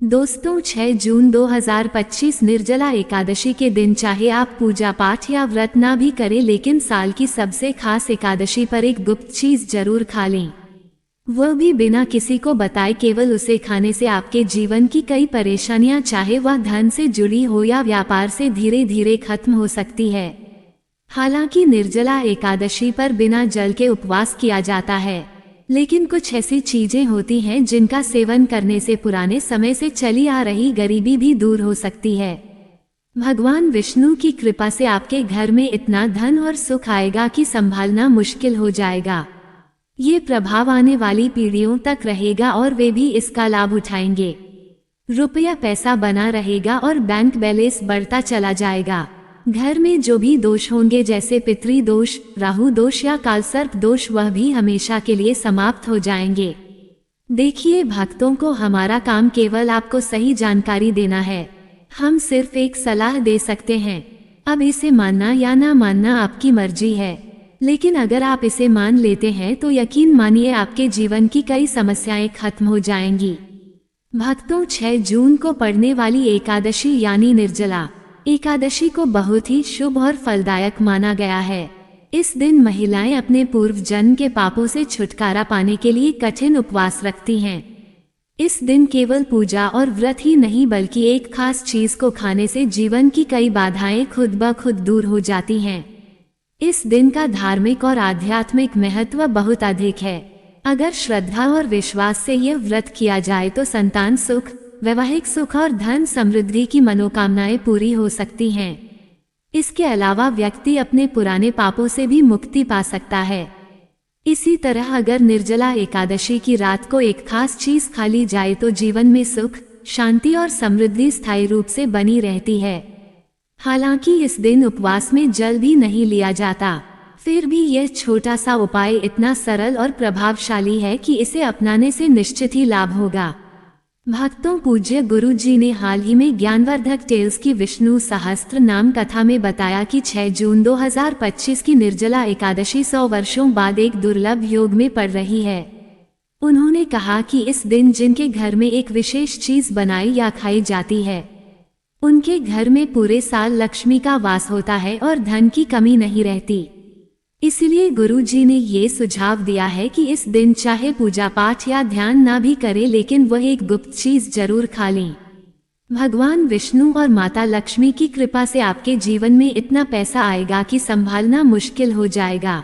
दोस्तों 6 जून 2025 निर्जला एकादशी के दिन चाहे आप पूजा पाठ या व्रत ना भी करें, लेकिन साल की सबसे खास एकादशी पर एक गुप्त चीज जरूर खा लें। वह भी बिना किसी को बताए। केवल उसे खाने से आपके जीवन की कई परेशानियां, चाहे वह धन से जुड़ी हो या व्यापार से, धीरे धीरे खत्म हो सकती है। हालांकि निर्जला एकादशी पर बिना जल के उपवास किया जाता है, लेकिन कुछ ऐसी चीजें होती हैं जिनका सेवन करने से पुराने समय से चली आ रही गरीबी भी दूर हो सकती है। भगवान विष्णु की कृपा से आपके घर में इतना धन और सुख आएगा कि संभालना मुश्किल हो जाएगा। ये प्रभाव आने वाली पीढ़ियों तक रहेगा और वे भी इसका लाभ उठाएंगे। रुपया पैसा बना रहेगा और बैंक बैलेंस बढ़ता चला जाएगा। घर में जो भी दोष होंगे, जैसे पितृ दोष, राहु दोष या कालसर्प दोष, वह भी हमेशा के लिए समाप्त हो जाएंगे। देखिए भक्तों को, हमारा काम केवल आपको सही जानकारी देना है। हम सिर्फ एक सलाह दे सकते हैं। अब इसे मानना या ना मानना आपकी मर्जी है, लेकिन अगर आप इसे मान लेते हैं तो यकीन मानिए आपके जीवन की कई समस्याएं खत्म हो जाएंगी। भक्तों 6 जून को पड़ने वाली एकादशी यानी निर्जला एकादशी को बहुत ही शुभ और फलदायक माना गया है। इस दिन महिलाएं अपने पूर्व जन्म के पापों से छुटकारा पाने के लिए कठिन उपवास रखती हैं। इस दिन केवल पूजा और व्रत ही नहीं, बल्कि एक खास चीज को खाने से जीवन की कई बाधाएं खुद ब खुद दूर हो जाती हैं। इस दिन का धार्मिक और आध्यात्मिक महत्व बहुत अधिक है। अगर श्रद्धा और विश्वास से यह व्रत किया जाए तो संतान सुख, वैवाहिक सुख और धन समृद्धि की मनोकामनाएं पूरी हो सकती हैं। इसके अलावा व्यक्ति अपने पुराने पापों से भी मुक्ति पा सकता है। इसी तरह अगर निर्जला एकादशी की रात को एक खास चीज खा ली जाए तो जीवन में सुख, शांति और समृद्धि स्थायी रूप से बनी रहती है। हालांकि इस दिन उपवास में जल भी नहीं लिया जाता, फिर भी यह छोटा सा उपाय इतना सरल और प्रभावशाली है कि इसे अपनाने से निश्चित ही लाभ होगा। भक्तों, पूज्य गुरु जी ने हाल ही में ज्ञानवर्धक टेल्स की विष्णु सहस्त्र नाम कथा में बताया कि 6 जून 2025 की निर्जला एकादशी 100 वर्षों बाद एक दुर्लभ योग में पड़ रही है। उन्होंने कहा कि इस दिन जिनके घर में एक विशेष चीज बनाई या खाई जाती है, उनके घर में पूरे साल लक्ष्मी का वास होता है और धन की कमी नहीं रहती। इसलिए गुरु जी ने ये सुझाव दिया है कि इस दिन चाहे पूजा पाठ या ध्यान ना भी करें, लेकिन वह एक गुप्त चीज जरूर खा लें। भगवान विष्णु और माता लक्ष्मी की कृपा से आपके जीवन में इतना पैसा आएगा कि संभालना मुश्किल हो जाएगा।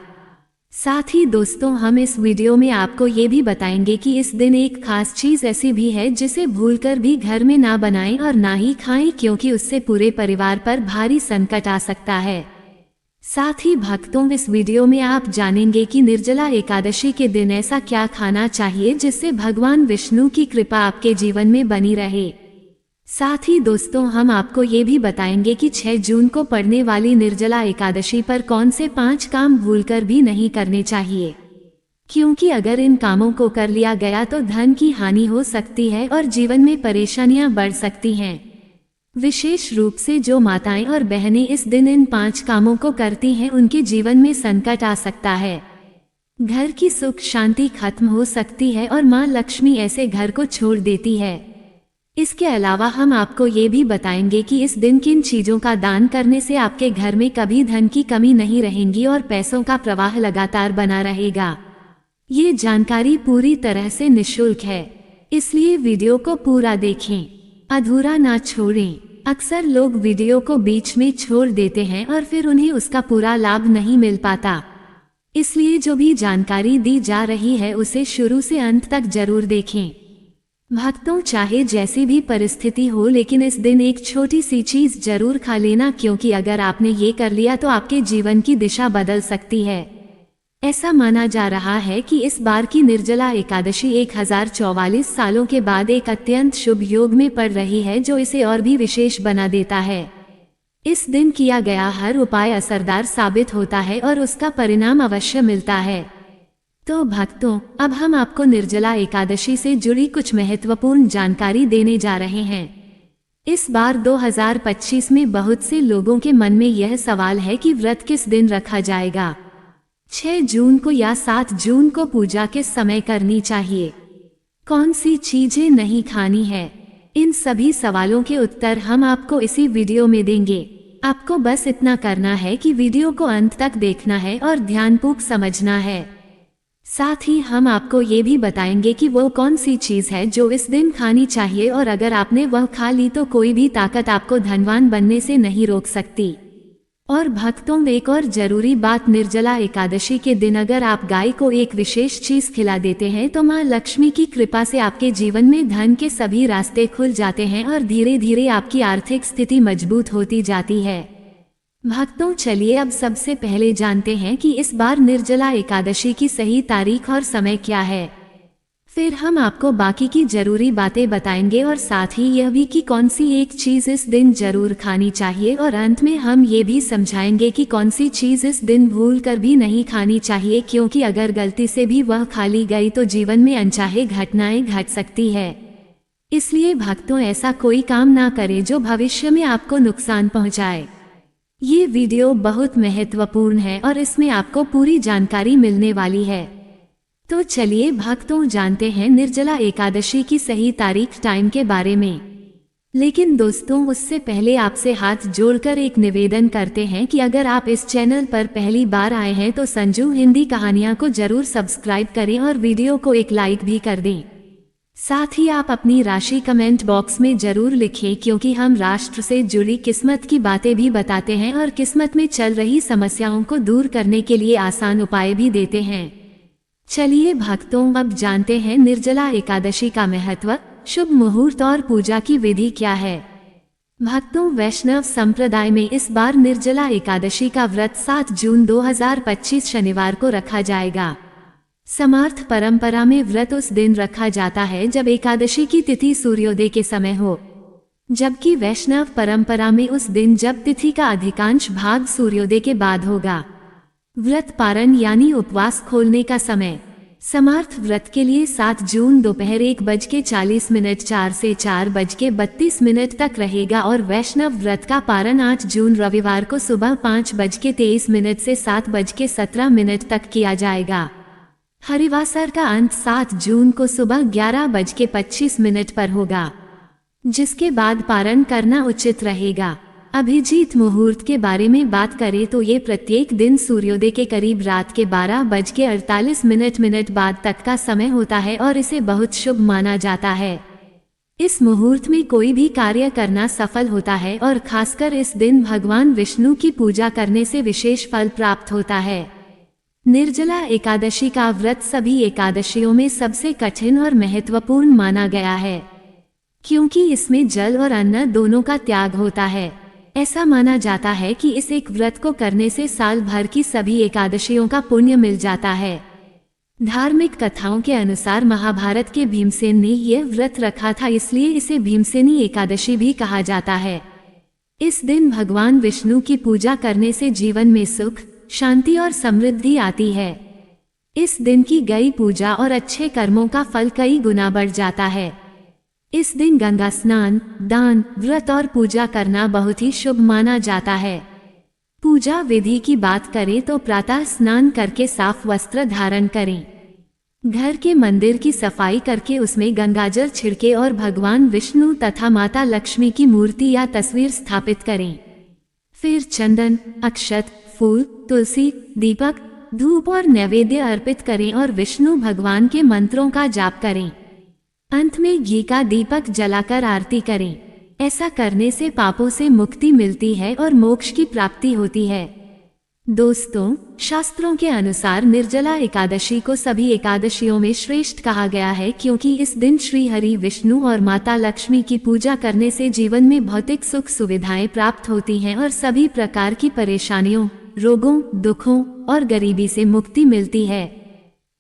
साथ ही दोस्तों, हम इस वीडियो में आपको ये भी बताएंगे कि इस दिन एक खास चीज ऐसी भी है जिसे भूलकर भी घर में ना बनाएं और ना ही खाएं, क्योंकि उससे पूरे परिवार पर भारी संकट आ सकता है। साथ ही भक्तों, इस वीडियो में आप जानेंगे कि निर्जला एकादशी के दिन ऐसा क्या खाना चाहिए जिससे भगवान विष्णु की कृपा आपके जीवन में बनी रहे। साथ ही दोस्तों, हम आपको ये भी बताएंगे कि 6 जून को पड़ने वाली निर्जला एकादशी पर कौन से 5 काम भूलकर भी नहीं करने चाहिए, क्योंकि अगर इन कामों को कर लिया गया तो धन की हानि हो सकती है और जीवन में परेशानियां बढ़ सकती हैं। विशेष रूप से जो माताएं और बहनें इस दिन इन 5 कामों को करती हैं, उनके जीवन में संकट आ सकता है। घर की सुख शांति खत्म हो सकती है और मां लक्ष्मी ऐसे घर को छोड़ देती है। इसके अलावा हम आपको ये भी बताएंगे कि इस दिन किन चीजों का दान करने से आपके घर में कभी धन की कमी नहीं रहेगी और पैसों का प्रवाह लगातार बना रहेगा। ये जानकारी पूरी तरह से निःशुल्क है, इसलिए वीडियो को पूरा देखें, अधूरा ना छोड़ें। अक्सर लोग वीडियो को बीच में छोड़ देते हैं और फिर उन्हें उसका पूरा लाभ नहीं मिल पाता। इसलिए जो भी जानकारी दी जा रही है उसे शुरू से अंत तक जरूर देखें। भक्तों, चाहे जैसी भी परिस्थिति हो, लेकिन इस दिन एक छोटी सी चीज जरूर खा लेना, क्योंकि अगर आपने ये कर लिया तो आपके जीवन की दिशा बदल सकती है। ऐसा माना जा रहा है कि इस बार की निर्जला एकादशी 1044 सालों के बाद एक अत्यंत शुभ योग में पड़ रही है, जो इसे और भी विशेष बना देता है। इस दिन किया गया हर उपाय असरदार साबित होता है और उसका परिणाम अवश्य मिलता है। तो भक्तों, अब हम आपको निर्जला एकादशी से जुड़ी कुछ महत्वपूर्ण जानकारी देने जा रहे हैं। इस बार 2025 में बहुत से लोगों के मन में यह सवाल है कि व्रत किस दिन रखा जाएगा, 6 जून को या 7 जून को पूजा किस समय करनी चाहिए, कौन सी चीजें नहीं खानी है। इन सभी सवालों के उत्तर हम आपको इसी वीडियो में देंगे। आपको बस इतना करना है कि वीडियो को अंत तक देखना है और ध्यानपूर्वक समझना है। साथ ही हम आपको ये भी बताएंगे कि वो कौन सी चीज़ है जो इस दिन खानी चाहिए, और अगर आपने वह खा ली तो कोई भी ताकत आपको धनवान बनने से नहीं रोक सकती। और भक्तों, एक और जरूरी बात, निर्जला एकादशी के दिन अगर आप गाय को एक विशेष चीज खिला देते हैं तो मां लक्ष्मी की कृपा से आपके जीवन में धन के सभी रास्ते खुल जाते हैं और धीरे धीरे आपकी आर्थिक स्थिति मजबूत होती जाती है। भक्तों, चलिए अब सबसे पहले जानते हैं कि इस बार निर्जला एकादशी की सही तारीख और समय क्या है। फिर हम आपको बाकी की जरूरी बातें बताएंगे और साथ ही यह भी कि कौन सी एक चीज इस दिन जरूर खानी चाहिए, और अंत में हम ये भी समझाएंगे कि कौन सी चीज इस दिन भूल कर भी नहीं खानी चाहिए, क्योंकि अगर गलती से भी वह खा ली गई तो जीवन में अनचाहे घटनाएं घट सकती है। इसलिए भक्तों, ऐसा कोई काम ना करें जो भविष्य में आपको नुकसान पहुंचाए। ये वीडियो बहुत महत्वपूर्ण है और इसमें आपको पूरी जानकारी मिलने वाली है। तो चलिए भक्तों, जानते हैं निर्जला एकादशी की सही तारीख टाइम के बारे में। लेकिन दोस्तों, उससे पहले आपसे हाथ जोड़कर एक निवेदन करते हैं कि अगर आप इस चैनल पर पहली बार आए हैं तो संजू हिंदी कहानियां को जरूर सब्सक्राइब करें और वीडियो को एक लाइक भी कर दें। साथ ही आप अपनी राशि कमेंट बॉक्स में जरूर लिखें, क्योंकि हम राष्ट्र से जुड़ी किस्मत की बातें भी बताते हैं और किस्मत में चल रही समस्याओं को दूर करने के लिए आसान उपाय भी देते हैं। चलिए भक्तों, अब जानते हैं निर्जला एकादशी का महत्व, शुभ मुहूर्त और पूजा की विधि क्या है। भक्तों, वैष्णव संप्रदाय में इस बार निर्जला एकादशी का व्रत 7 जून 2025 शनिवार को रखा जाएगा। समर्थ परंपरा में व्रत उस दिन रखा जाता है जब एकादशी की तिथि सूर्योदय के समय हो, जबकि वैष्णव परंपरा में उस दिन जब तिथि का अधिकांश भाग सूर्योदय के बाद होगा। व्रत पारण यानी उपवास खोलने का समय समर्थ व्रत के लिए 7 जून दोपहर 1:40 4 से 4:32 तक रहेगा, और वैष्णव व्रत का पारण 8 जून रविवार को सुबह 5:23 से 7:17 तक किया जाएगा। हरिवासर का अंत 7 जून को सुबह 11:25 पर होगा, जिसके बाद पारण करना उचित रहेगा। अभिजीत मुहूर्त के बारे में बात करें तो ये प्रत्येक दिन सूर्योदय के करीब रात के 12:48 बाद तक का समय होता है और इसे बहुत शुभ माना जाता है। इस मुहूर्त में कोई भी कार्य करना सफल होता है और खासकर इस दिन भगवान विष्णु की पूजा करने से विशेष फल प्राप्त होता है। निर्जला एकादशी का व्रत सभी एकादशियों में सबसे कठिन और महत्वपूर्ण माना गया है, क्योंकि इसमें जल और अन्न दोनों का त्याग होता है। ऐसा माना जाता है कि इस एक व्रत को करने से साल भर की सभी एकादशियों का पुण्य मिल जाता है। धार्मिक कथाओं के अनुसार महाभारत के भीमसेन ने यह व्रत रखा था, इसलिए इसे भीमसेनी एकादशी भी कहा जाता है। इस दिन भगवान विष्णु की पूजा करने से जीवन में सुख, शांति और समृद्धि आती है। इस दिन की गई पूजा और अच्छे कर्मों का फल कई गुना बढ़ जाता है। इस दिन गंगा स्नान, दान, व्रत और पूजा करना बहुत ही शुभ माना जाता है। पूजा विधि की बात करें तो प्रातः स्नान करके साफ वस्त्र धारण करें, घर के मंदिर की सफाई करके उसमें गंगाजल छिड़के और भगवान विष्णु तथा माता लक्ष्मी की मूर्ति या तस्वीर स्थापित करें। फिर चंदन, अक्षत, फूल, तुलसी, दीपक, धूप और नैवेद्य अर्पित करें और विष्णु भगवान के मंत्रों का जाप करें। अंत में घी का दीपक जलाकर आरती करें। ऐसा करने से पापों से मुक्ति मिलती है और मोक्ष की प्राप्ति होती है। दोस्तों, शास्त्रों के अनुसार निर्जला एकादशी को सभी एकादशियों में श्रेष्ठ कहा गया है, क्योंकि इस दिन श्री हरि विष्णु और माता लक्ष्मी की पूजा करने से जीवन में भौतिक सुख सुविधाएं प्राप्त होती हैं और सभी प्रकार की परेशानियों, रोगों, दुखों और गरीबी से मुक्ति मिलती है।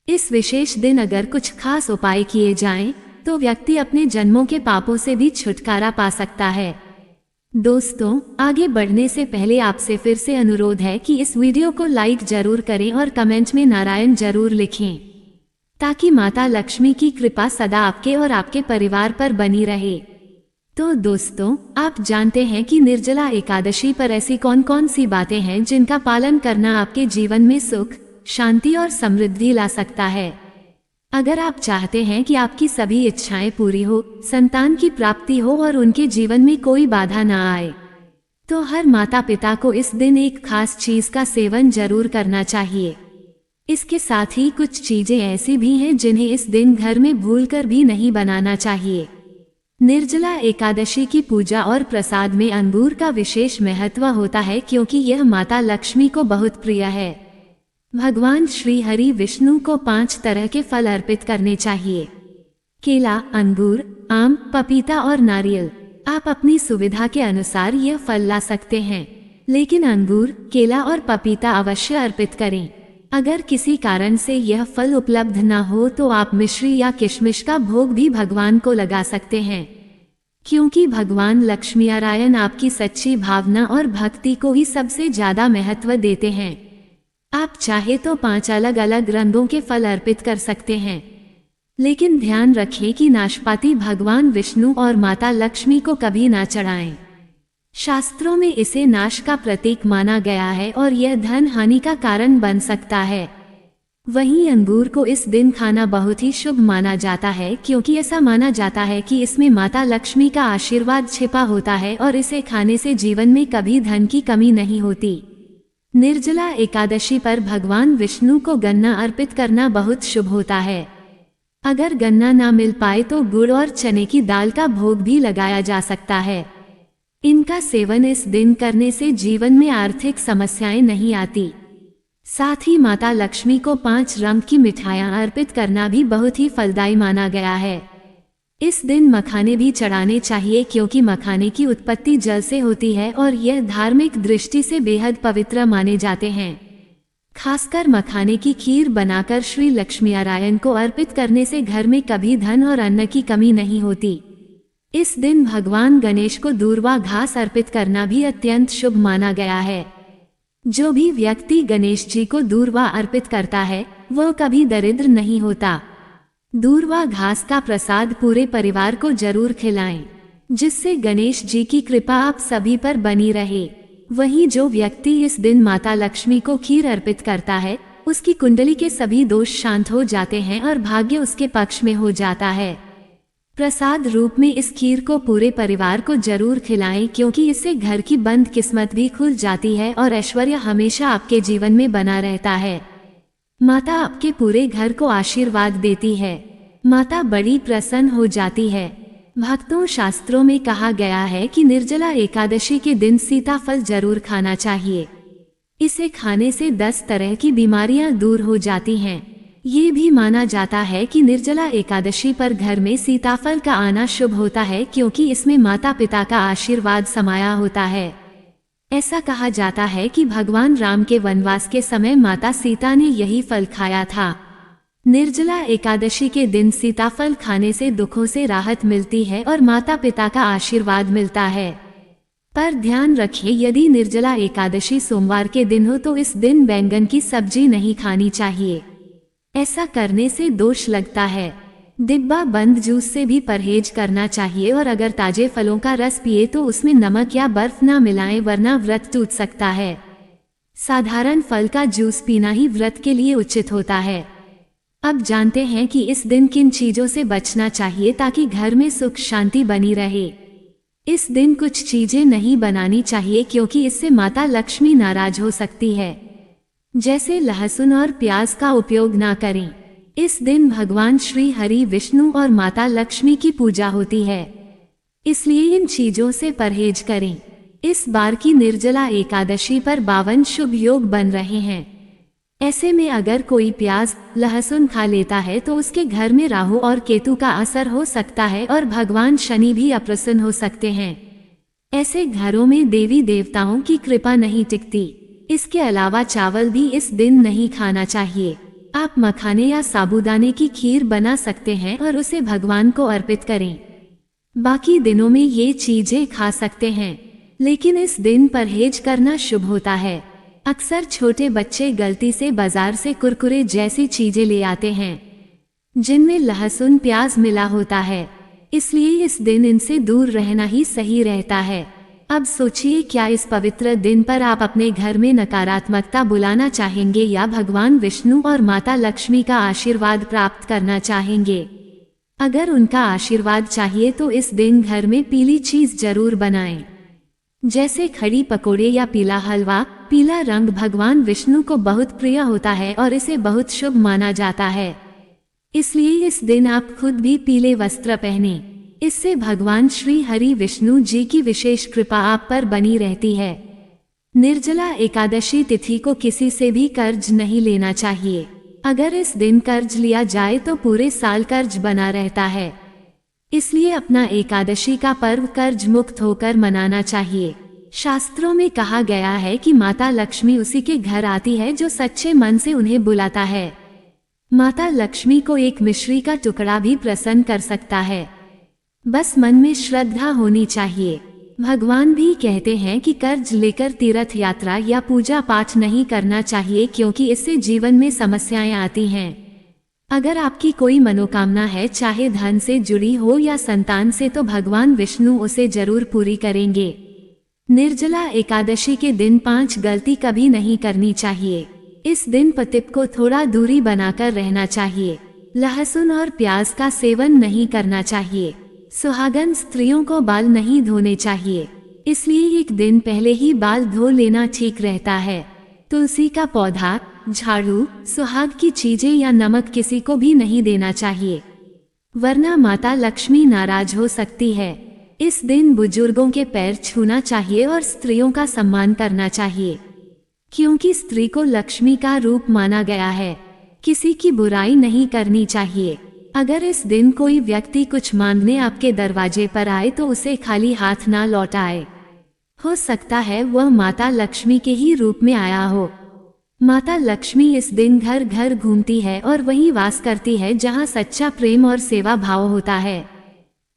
इस विशेष दिन अगर कुछ खास उपाय किए जाएं, तो व्यक्ति अपने जन्मों के पापों से भी छुटकारा पा सकता है। दोस्तों, आगे बढ़ने से पहले आपसे फिर से अनुरोध है कि इस वीडियो को लाइक जरूर करें और कमेंट में नारायण जरूर लिखें, ताकि माता लक्ष्मी की कृपा सदा आपके और आपके परिवार पर बनी रहे। तो दोस्तों, आप जानते हैं कि निर्जला एकादशी पर ऐसी कौन कौन सी बातें हैं जिनका पालन करना आपके जीवन में सुख, शांति और समृद्धि ला सकता है। अगर आप चाहते हैं कि आपकी सभी इच्छाएं पूरी हो, संतान की प्राप्ति हो और उनके जीवन में कोई बाधा न आए, तो हर माता पिता को इस दिन एक खास चीज का सेवन जरूर करना चाहिए। इसके साथ ही कुछ चीजें ऐसी भी हैं जिन्हें इस दिन घर में भूलकर भी नहीं बनाना चाहिए। निर्जला एकादशी की पूजा और प्रसाद में अंगूर का विशेष महत्व होता है क्योंकि यह माता लक्ष्मी को बहुत प्रिय है। भगवान श्री हरि विष्णु को 5 तरह के फल अर्पित करने चाहिए: केला, अंगूर, आम, पपीता और नारियल। आप अपनी सुविधा के अनुसार यह फल ला सकते हैं, लेकिन अंगूर, केला और पपीता अवश्य अर्पित करें। अगर किसी कारण से यह फल उपलब्ध न हो तो आप मिश्री या किशमिश का भोग भी भगवान को लगा सकते हैं, क्योंकि भगवान लक्ष्मी नारायण आपकी सच्ची भावना और भक्ति को ही सबसे ज्यादा महत्व देते हैं। आप चाहे तो 5 अलग अलग रंगों के फल अर्पित कर सकते हैं, लेकिन ध्यान रखें कि नाशपाती भगवान विष्णु और माता लक्ष्मी को कभी ना चढ़ाएं। शास्त्रों में इसे नाश का प्रतीक माना गया है और यह धन हानि का कारण बन सकता है। वहीं अंगूर को इस दिन खाना बहुत ही शुभ माना जाता है, क्योंकि ऐसा माना जाता है कि इसमें माता लक्ष्मी का आशीर्वाद छिपा होता है और इसे खाने से जीवन में कभी धन की कमी नहीं होती। निर्जला एकादशी पर भगवान विष्णु को गन्ना अर्पित करना बहुत शुभ होता है। अगर गन्ना ना मिल पाए तो गुड़ और चने की दाल का भोग भी लगाया जा सकता है। इनका सेवन इस दिन करने से जीवन में आर्थिक समस्याएं नहीं आती। साथ ही माता लक्ष्मी को 5 रंग की मिठाइयां अर्पित करना भी बहुत ही फलदायी माना गया है। इस दिन मखाने भी चढ़ाने चाहिए, क्योंकि मखाने की उत्पत्ति जल से होती है और यह धार्मिक दृष्टि से बेहद पवित्र माने जाते हैं। खासकर मखाने की खीर बनाकर श्री लक्ष्मी नारायण को अर्पित करने से घर में कभी धन और अन्न की कमी नहीं होती। इस दिन भगवान गणेश को दूर्वा घास अर्पित करना भी अत्यंत शुभ माना गया है। जो भी व्यक्ति गणेश जी को दूर्वा अर्पित करता है वह कभी दरिद्र नहीं होता। दूर्वा घास का प्रसाद पूरे परिवार को जरूर खिलाएं, जिससे गणेश जी की कृपा आप सभी पर बनी रहे। वहीं जो व्यक्ति इस दिन माता लक्ष्मी को खीर अर्पित करता है, उसकी कुंडली के सभी दोष शांत हो जाते हैं और भाग्य उसके पक्ष में हो जाता है। प्रसाद रूप में इस खीर को पूरे परिवार को जरूर खिलाएं, क्योंकि इससे घर की बंद किस्मत भी खुल जाती है और ऐश्वर्य हमेशा आपके जीवन में बना रहता है। माता आपके पूरे घर को आशीर्वाद देती है। माता बड़ी प्रसन्न हो जाती है। भक्तों, शास्त्रों में कहा गया है कि निर्जला एकादशी के दिन सीताफल जरूर खाना चाहिए। इसे खाने से 10 तरह की बीमारियां दूर हो जाती हैं। ये भी माना जाता है कि निर्जला एकादशी पर घर में सीताफल का आना शुभ होता है, क्योंकि इसमें माता पिता का आशीर्वाद समाया होता है। ऐसा कहा जाता है कि भगवान राम के वनवास के समय माता सीता ने यही फल खाया था। निर्जला एकादशी के दिन सीताफल खाने से दुखों से राहत मिलती है और माता पिता का आशीर्वाद मिलता है। पर ध्यान रखें, यदि निर्जला एकादशी सोमवार के दिन हो तो इस दिन बैंगन की सब्जी नहीं खानी चाहिए। ऐसा करने से दोष लगता है। डिब्बा बंद जूस से भी परहेज करना चाहिए और अगर ताजे फलों का रस पिए तो उसमें नमक या बर्फ ना मिलाएं, वरना व्रत टूट सकता है। साधारण फल का जूस पीना ही व्रत के लिए उचित होता है। अब जानते हैं कि इस दिन किन चीजों से बचना चाहिए ताकि घर में सुख शांति बनी रहे। इस दिन कुछ चीजें नहीं बनानी चाहिए, क्योंकि इससे माता लक्ष्मी नाराज हो सकती है। जैसे लहसुन और प्याज का उपयोग ना करें। इस दिन भगवान श्री हरि विष्णु और माता लक्ष्मी की पूजा होती है, इसलिए इन चीजों से परहेज करें। इस बार की निर्जला एकादशी पर 52 शुभ योग बन रहे हैं। ऐसे में अगर कोई प्याज, लहसुन खा लेता है तो उसके घर में राहु और केतु का असर हो सकता है और भगवान शनि भी अप्रसन्न हो सकते हैं। ऐसे घरों में देवी देवताओं की कृपा नहीं टिकती। इसके अलावा चावल भी इस दिन नहीं खाना चाहिए। आप मखाने या साबूदाने की खीर बना सकते हैं और उसे भगवान को अर्पित करें। बाकी दिनों में ये चीजें खा सकते हैं, लेकिन इस दिन परहेज करना शुभ होता है। अक्सर छोटे बच्चे गलती से बाजार से कुरकुरे जैसी चीजें ले आते हैं जिनमें लहसुन प्याज मिला होता है, इसलिए इस दिन इनसे दूर रहना ही सही रहता है। अब सोचिए, क्या इस पवित्र दिन पर आप अपने घर में नकारात्मकता बुलाना चाहेंगे या भगवान विष्णु और माता लक्ष्मी का आशीर्वाद प्राप्त करना चाहेंगे? अगर उनका आशीर्वाद चाहिए तो इस दिन घर में पीली चीज जरूर बनाएं, जैसे खड़ी पकोड़े या पीला हलवा। पीला रंग भगवान विष्णु को बहुत प्रिय होता है और इसे बहुत शुभ माना जाता है, इसलिए इस दिन आप खुद भी पीले वस्त्र पहने। इससे भगवान श्री हरि विष्णु जी की विशेष कृपा आप पर बनी रहती है। निर्जला एकादशी तिथि को किसी से भी कर्ज नहीं लेना चाहिए। अगर इस दिन कर्ज लिया जाए तो पूरे साल कर्ज बना रहता है, इसलिए अपना एकादशी का पर्व कर्ज मुक्त होकर मनाना चाहिए। शास्त्रों में कहा गया है कि माता लक्ष्मी उसी के घर आती है जो सच्चे मन से उन्हें बुलाता है। माता लक्ष्मी को एक मिश्री का टुकड़ा भी प्रसन्न कर सकता है, बस मन में श्रद्धा होनी चाहिए। भगवान भी कहते हैं कि कर्ज लेकर तीर्थ यात्रा या पूजा पाठ नहीं करना चाहिए, क्योंकि इससे जीवन में समस्याएं आती हैं। अगर आपकी कोई मनोकामना है, चाहे धन से जुड़ी हो या संतान से, तो भगवान विष्णु उसे जरूर पूरी करेंगे। निर्जला एकादशी के दिन 5 गलती कभी नहीं करनी चाहिए। इस दिन पतित को थोड़ा दूरी बनाकर रहना चाहिए। लहसुन और प्याज का सेवन नहीं करना चाहिए। सुहागन स्त्रियों को बाल नहीं धोने चाहिए, इसलिए एक दिन पहले ही बाल धो लेना ठीक रहता है। तुलसी का पौधा, झाड़ू, सुहाग की चीजें या नमक किसी को भी नहीं देना चाहिए, वरना माता लक्ष्मी नाराज हो सकती है। इस दिन बुजुर्गों के पैर छूना चाहिए और स्त्रियों का सम्मान करना चाहिए, क्योंकि स्त्री को लक्ष्मी का रूप माना गया है। किसी की बुराई नहीं करनी चाहिए। अगर इस दिन कोई व्यक्ति कुछ मांगने आपके दरवाजे पर आए तो उसे खाली हाथ ना लौटाए। हो सकता है वह माता लक्ष्मी के ही रूप में आया हो। माता लक्ष्मी इस दिन घर घर घूमती है और वहीं वास करती है जहां सच्चा प्रेम और सेवा भाव होता है।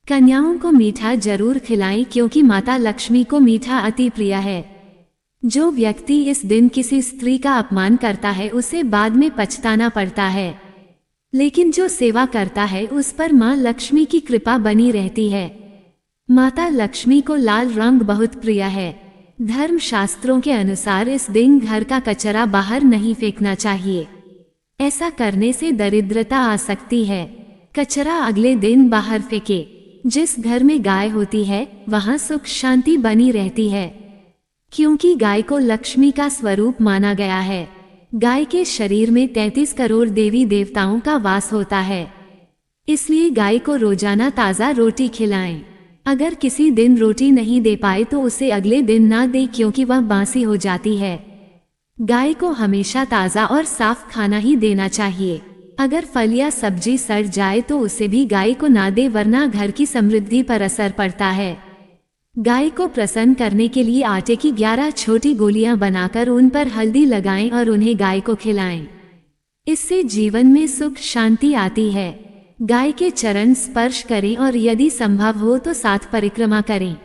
कन्याओं को मीठा जरूर खिलाएं, क्योंकि माता लक्ष्मी को मीठा अति प्रिय है। जो व्यक्ति इस दिन किसी स्त्री का अपमान करता है उसे बाद में पछताना पड़ता है, लेकिन जो सेवा करता है उस पर मां लक्ष्मी की कृपा बनी रहती है। माता लक्ष्मी को लाल रंग बहुत प्रिय है। धर्म शास्त्रों के अनुसार इस दिन घर का कचरा बाहर नहीं फेंकना चाहिए, ऐसा करने से दरिद्रता आ सकती है। कचरा अगले दिन बाहर फेंके। जिस घर में गाय होती है वहां सुख शांति बनी रहती है, क्योंकि गाय को लक्ष्मी का स्वरूप माना गया है। गाय के शरीर में 33 करोड़ देवी देवताओं का वास होता है, इसलिए गाय को रोजाना ताज़ा रोटी खिलाएं। अगर किसी दिन रोटी नहीं दे पाए तो उसे अगले दिन ना दें, क्योंकि वह बासी हो जाती है। गाय को हमेशा ताज़ा और साफ खाना ही देना चाहिए। अगर फल या सब्जी सड़ जाए तो उसे भी गाय को ना दे, वरना घर की समृद्धि पर असर पड़ता है। गाय को प्रसन्न करने के लिए आटे की 11 छोटी गोलियां बनाकर उन पर हल्दी लगाएं और उन्हें गाय को खिलाएं। इससे जीवन में सुख शांति आती है। गाय के चरण स्पर्श करें और यदि संभव हो तो 7 परिक्रमा करें।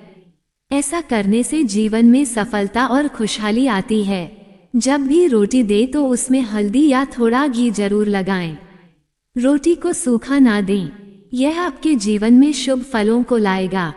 ऐसा करने से जीवन में सफलता और खुशहाली आती है। जब भी रोटी दे तो उसमें हल्दी या थोड़ा घी जरूर लगाएं। रोटी को सूखा ना दें, यह आपके जीवन में शुभ फलों को लाएगा।